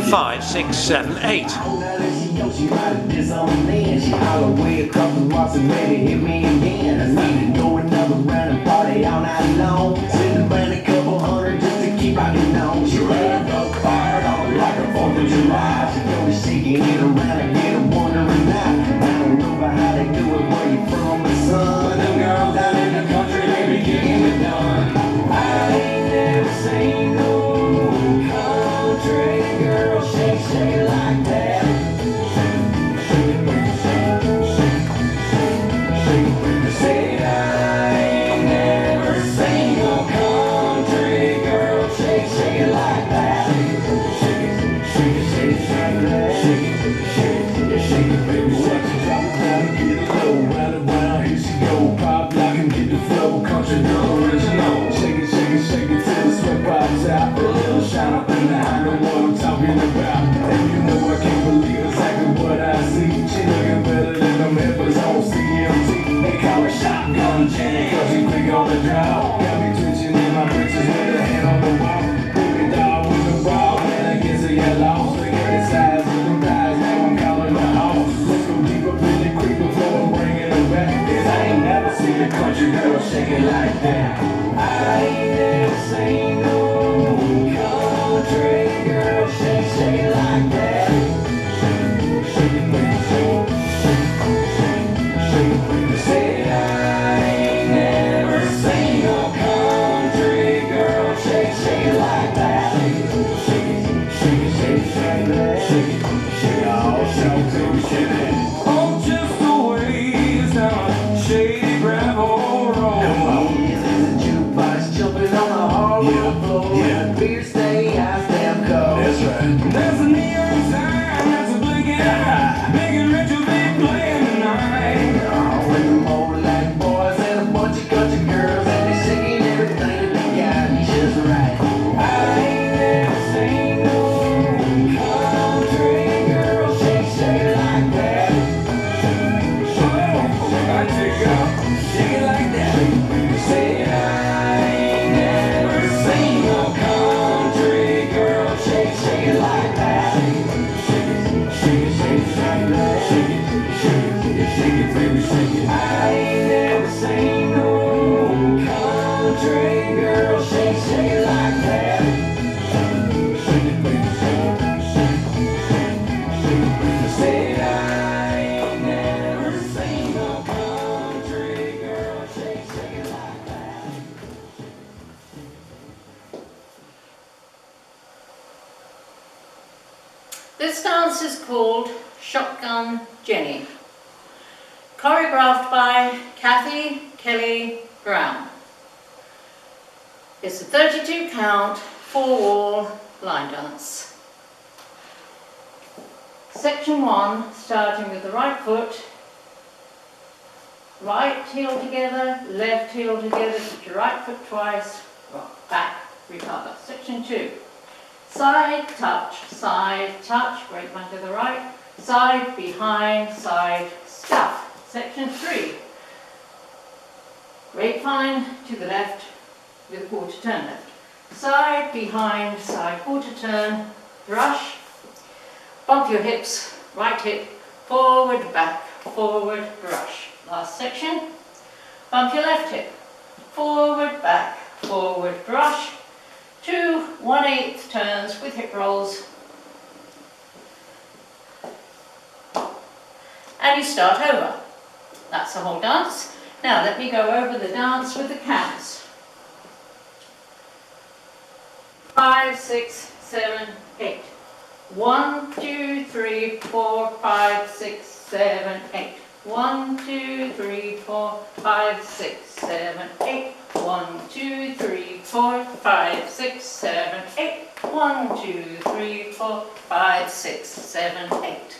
Five, six, seven, eight. She might this on the land. She hollered way across the walls and made it hit me again. I need to go another round and party all night long. Spend about a couple hundred just to keep out your nose. She ran up hard on like a 4th of July. She got me shaking it around and get her wondering now. I don't know about how they do it, where you from, but son, them girls down in the country, they be getting it done. I ain't never seen no country girl shake, shake it like that. Shine up in the eye, know what I'm talking about. And you know I can't believe exactly what I see. She looking better than them heifers on CMT. They call her Shotgun Jenny, cause she quick on the draw. Got me twitching in my britches with a hand on the wall. Baby dog with the ball, and I guess I got lost. Look at the size of them thighs, now I'm calling the house. Let's go deeper, really quick before I'm bringing it back. Cause I ain't never seen a country girl shake it like that. I ain't never seen no country girl shake, shake it like that. Shake it, baby, shake it, shake it, baby. Say I ain't never seen no country girl shake, shake it like that. Shake it, shake it, shake it, shake it, shake it, shake it, shake it, all shout, baby, shake it. Oh, just a ways down a shady gravel road. Come on, yeah, there's a jukebox jumping on the hardwood floor. Yeah, beer stay high, stand cold. That's right. There's a neon sign that's a blinking eye. Big and rich will be playing tonight. Oh, with them old black boys and a bunch of country girls, and they singing everything that they got just right. I ain't never seen no country girl shake, shake it like that. Oh, I take it out, shake it like that. Say I ain't never seen no country girl shake, shake it like that. Shake it, shake it, shake it, shake it, shake it, shake it, shake it, baby, shake it. I ain't never seen no country girl shake, shake it like that. Shake it, baby, shake it, shake it, shake it, baby. Say I ain't never seen no country girl shake, shake it like that. This dance is called Shotgun Jenny, choreographed by Kathy Kelly Brown. It's a 32 count, 4-wall line dance. Section 1, starting with the right foot, right heel together, left heel together, put your right foot twice, rock, back, recover. Section 2. Side, touch, break one to the right, side, behind, side, stuff. Section 3. Grapevine to the left with a quarter turn left. Side, behind, side, quarter turn, brush, bump your hips, right hip, forward, brush. Last section. Bump your left hip, forward, brush. 2 1/8 turns with hip rolls. And you start over. That's the whole dance. Now let me go over the dance with the counts. 5, 6, 7, 8. 1, 2, 3, 4, 5, 6, 7, 8. 1, 2, 3, 4, 5, 6, 7, 8. 1, 2, 3, 4, 5, 6, 7, 8. 1, 2, 3, 4, 5, 6, 7, 8.